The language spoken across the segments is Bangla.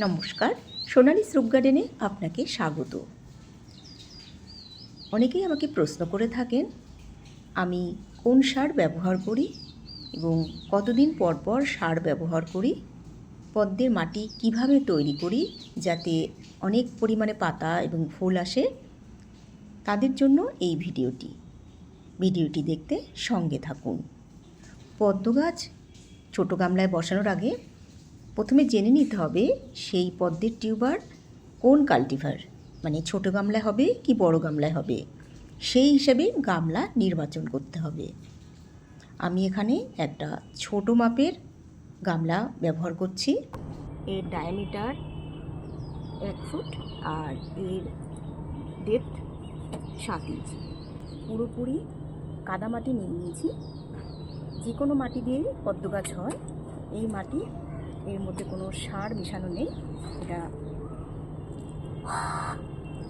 নমস্কার, সোনালী স্রুপ গার্ডেনে আপনাকে স্বাগত। অনেকেই আমাকে প্রশ্ন করে থাকেন আমি কোন সার ব্যবহার করি এবং কতদিন পর পর সার ব্যবহার করি, পদ্মের মাটি কিভাবে তৈরি করি যাতে অনেক পরিমাণে পাতা এবং ফুল আসে। তাদের জন্য এই ভিডিওটি দেখতে সঙ্গে থাকুন। পদ্ম গাছ ছোটো গামলায় বসানোর আগে প্রথমে জেনে নিতে হবে সেই পদ্মের টিউবার কোন কাল্টিভার, মানে ছোটো গামলায় হবে কি বড় গামলায় হবে, সেই হিসাবে গামলা নির্বাচন করতে হবে। আমি এখানে একটা ছোট মাপের গামলা ব্যবহার করছি। এর ডায়ামিটার 1 ফুট আর এর ডেপথ 7 ইঞ্চি। পুরোপুরি কাদামাটি নিয়ে নিয়েছি। যে কোনো মাটি দিয়েই পদ্ম গাছ হয়। এই মাটি, এর মধ্যে কোনো সার মেশানো নেই। এটা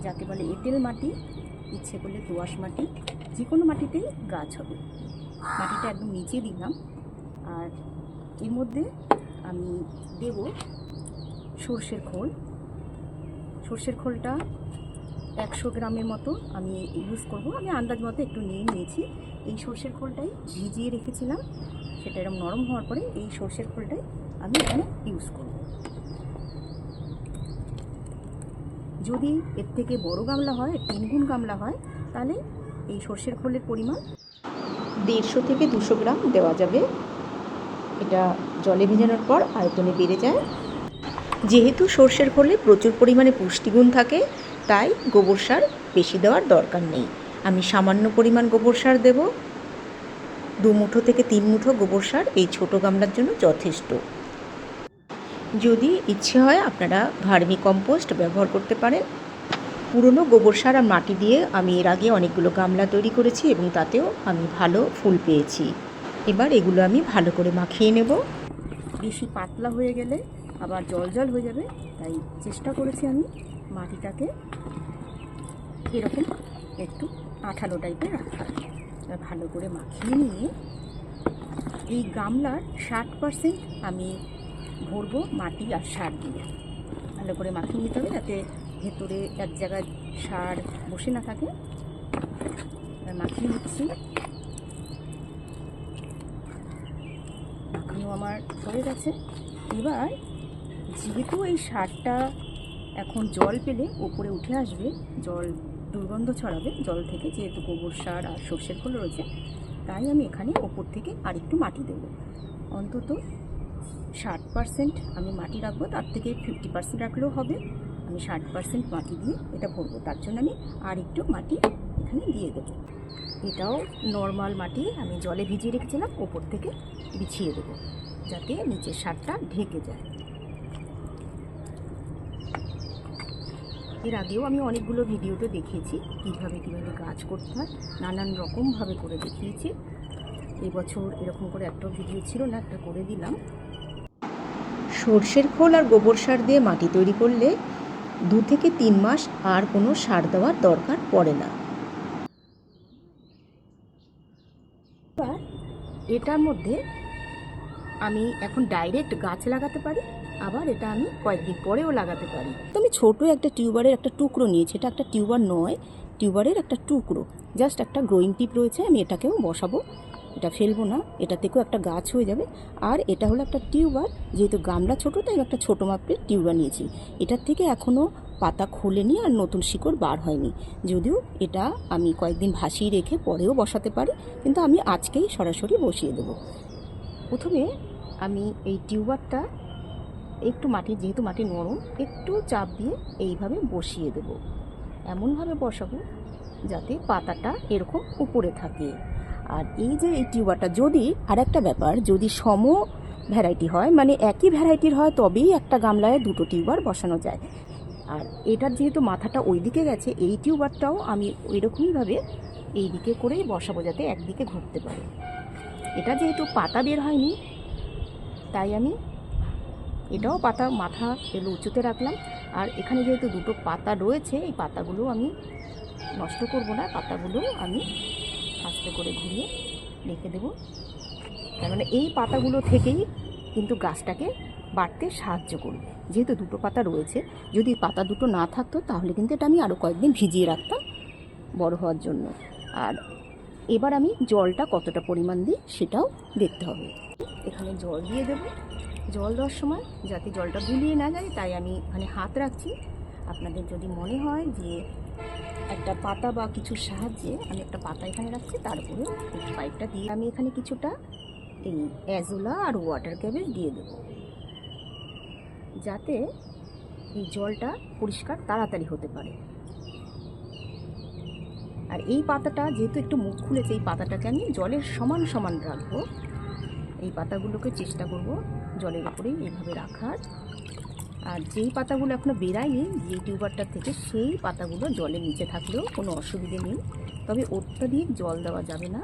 যাকে বলে এঁটেল মাটি, ইচ্ছে করলে দোআঁশ মাটি, যে কোনো মাটিতেই গাছ হবে। মাটিটা একদম নিচে দিলাম। আর এর মধ্যে আমি দেব সর্ষের খোল। সর্ষের খোলটা 100 গ্রামের মতো আমি ইউজ করব। আমি আন্দাজ মতো একটু নিয়ে নিয়েছি। এই সর্ষের খোলটাই ভিজিয়ে রেখেছিলাম, সেটা এরকম নরম হওয়ার পরে এই সর্ষের খোলটাই আমি এখানে ইউজ করব। যদি এর থেকে বড় গামলা হয়, 3 গুণ গামলা হয়, তাহলে এই সর্ষের খোলের পরিমাণ 150 থেকে 200 গ্রাম দেওয়া যাবে। এটা জলে ভেজানোর পর আয়তনে বেড়ে যায়। যেহেতু সর্ষের খোলে প্রচুর পরিমাণে পুষ্টিগুণ থাকে, তাই গোবর সার বেশি দেওয়ার দরকার নেই। আমি সামান্য পরিমাণ গোবর সার দেব। 2 মুঠো থেকে 3 মুঠো গোবর সার এই ছোটো গামলার জন্য যথেষ্ট। যদি ইচ্ছে হয় আপনারা ভার্মি কম্পোস্ট ব্যবহার করতে পারেন। পুরনো গোবর সার আর মাটি দিয়ে আমি এর আগে অনেকগুলো গামলা তৈরি করেছি এবং তাতেও আমি ভালো ফুল পেয়েছি। এবার এগুলো আমি ভালো করে মাখিয়ে নেব। বেশি পাতলা হয়ে গেলে আবার জল হয়ে যাবে, তাই চেষ্টা করেছি আমি মাটিটাকে এরকম একটু আঠালো টাইপের রাখার। ভালো করে মাখিয়ে নিয়ে এই গামলার 60% আমি ভরবো মাটি আর সার দিয়ে। ভালো করে মাখিয়ে নিতে হবে যাতে ভেতরে এক জায়গায় সার বসে না থাকে। মাখিয়ে নিচ্ছি। মাখানো আমার হয়ে গেছে। এবার যেহেতু এই সারটা এখন জল পেলে ওপরে উঠে আসবে, জল দুর্গন্ধ ছড়াবে জল থেকে, যেহেতু গোবর সার আর সর্ষের খোল রয়েছে, তাই আমি এখানে ওপর থেকে আরেকটু মাটি দেবো। অন্তত 60% আমি মাটি রাখবো, তার থেকে 50% রাখলেও হবে। আমি 60% মাটি দিয়ে এটা ভরবো, তার জন্য আমি আর একটু মাটি এখানে দিয়ে দেবো। এটাও নর্মাল মাটি আমি জলে ভিজিয়ে রেখেছিলাম, ওপর থেকে বিছিয়ে দেবো যাতে নিচের সারটা ঢেকে যায়। এর আগেও আমি অনেকগুলো ভিডিওতে দেখিয়েছি কীভাবে গাছ করতে হয়, নানান রকমভাবে করে দেখিয়েছি। এবছর এরকম করে একটা ভিডিও ছিল না, একটা করে দিলাম। সর্ষের খোল আর গোবর সার দিয়ে মাটি তৈরি করলে 2 থেকে 3 মাস আর কোনো সার দেওয়ার দরকার পড়ে না। এবার এটার মধ্যে আমি এখন ডাইরেক্ট গাছ লাগাতে পারি, আবার এটা আমি কয়েকদিন পরেও লাগাতে পারি। তো আমি ছোটো একটা টিউবারের একটা টুকরো নিয়েছি। এটা একটা টিউবার নয়, টিউবারের একটা টুকরো, জাস্ট একটা গ্রোয়িং টিপ রয়েছে। আমি এটাকেও বসাবো, এটা ফেলবো না, এটা থেকেও একটা গাছ হয়ে যাবে। আর এটা হলো একটা টিউবার, যেহেতু গামলা ছোটো তাই আমি একটা ছোটো মাপের টিউবার নিয়েছি। এটার থেকে এখনও পাতা খোলেনি আর নতুন শিকড় বার হয়নি, যদিও এটা আমি কয়েকদিন ভাসিয়ে রেখে পরেও বসাতে পারি, কিন্তু আমি আজকেই সরাসরি বসিয়ে দেবো। প্রথমে আমি এই টিউবারটা একটু মাটি, যেহেতু মাটি নরম, একটু চাপ দিয়ে এইভাবে বসিয়ে দেব। এমনভাবে বসাবো যাতে পাতাটা এরকম উপরে থাকে। আর এই যে এই টিউবারটা, যদি আর একটা ব্যাপার, যদি সম ভ্যারাইটি হয়, মানে একই ভ্যারাইটির হয়, তবেই একটা গামলায় 2টো টিউবার বসানো যায়। আর এটার যেহেতু মাথাটা ওই দিকে গেছে, এই টিউবারটাও আমি ওইরকমইভাবে এই দিকে করেই বসাবো যাতে একদিকে ঘুরতে পারে। এটা যেহেতু পাতা বের হয়নি, তাই আমি এটাও পাতা মাথা এগুলো উঁচুতে রাখলাম। আর এখানে যেহেতু 2টো পাতা রয়েছে, এই পাতাগুলো আমি নষ্ট করব না, পাতাগুলো আমি আস্তে করে ঘুরিয়ে রেখে দেবো। তার মানে এই পাতাগুলো থেকেই কিন্তু গাছটাকে বাড়তে সাহায্য করবে। যেহেতু দুটো পাতা রয়েছে, যদি পাতা দুটো না থাকতো তাহলে কিন্তু এটা আমি আরও কয়েকদিন ভিজিয়ে রাখতাম বড় হওয়ার জন্য। আর এবার আমি জলটা কতটা পরিমাণ দিই সেটাও দেখতে হবে। এখানে জল দিয়ে দেব। জল দেওয়ার সময় যাতে জলটা গুলিয়ে না যায় তাই আমি এখানে হাত রাখছি। আপনাদের যদি মনে হয় যে একটা পাতা বা কিছুর সাহায্যে আমি একটা পাতা এখানে রাখছি, তারপরে এই পাইপটা দিয়ে আমি এখানে কিছুটা এই অ্যাজোলা আর ওয়াটার ক্যাবেজ দিয়ে দেবো, যাতে এই জলটা পরিষ্কার তাড়াতাড়ি হতে পারে। আর এই পাতাটা যেহেতু একটু মুখ খুলেছে, এই পাতাটাকে আমি জলের সমান সমান রাখবো। এই পাতাগুলোকে চেষ্টা করব জলের উপরেই এইভাবে রাখার। আর যেই পাতাগুলো এখনও বেরায়নি যে টিউবারটা থেকে, সেই পাতাগুলো জলের নিচে থাকলেও কোনো অসুবিধে নেই। তবে অত্যাধিক জল দেওয়া যাবে না।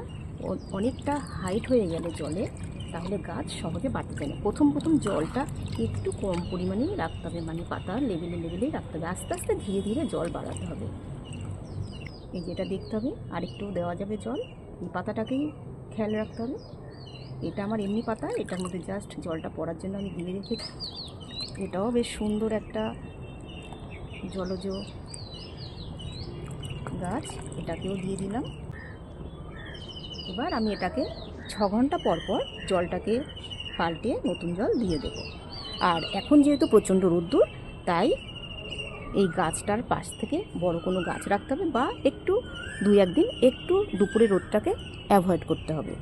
অনেকটা হাইট হয়ে গেলে জলে, তাহলে গাছ সহজে বাড়তে চায় না। প্রথম প্রথম জলটা একটু কম পরিমাণেই রাখতে হবে, মানে পাতার লেভেলেই রাখতে হবে। আস্তে আস্তে ধীরে ধীরে জল বাড়াতে হবে। এই যেটা দেখতে হবে, আরেকটু দেওয়া যাবে জল। এই পাতাটাকেই খেয়াল রাখতে হবে। এটা আমার এমনি পাতা, এটার মধ্যে জাস্ট জলটা পড়ার জন্য আমি দিয়ে রেখেছি। এটাও বেশ সুন্দর একটা জলজ গাছ, এটাকেও দিয়ে দিলাম। এবার আমি এটাকে 6 ঘন্টা পর পর জলটাকে পাল্টে নতুন জল দিয়ে দেব। আর এখন যেহেতু প্রচণ্ড রোদ্দুর, তাই এই গাছটার পাশ থেকে বড় কোনো গাছ রাখতে হবে, বা একটু 2-1 দিন একটু দুপুরে রোদটাকে অ্যাভয়েড করতে হবে।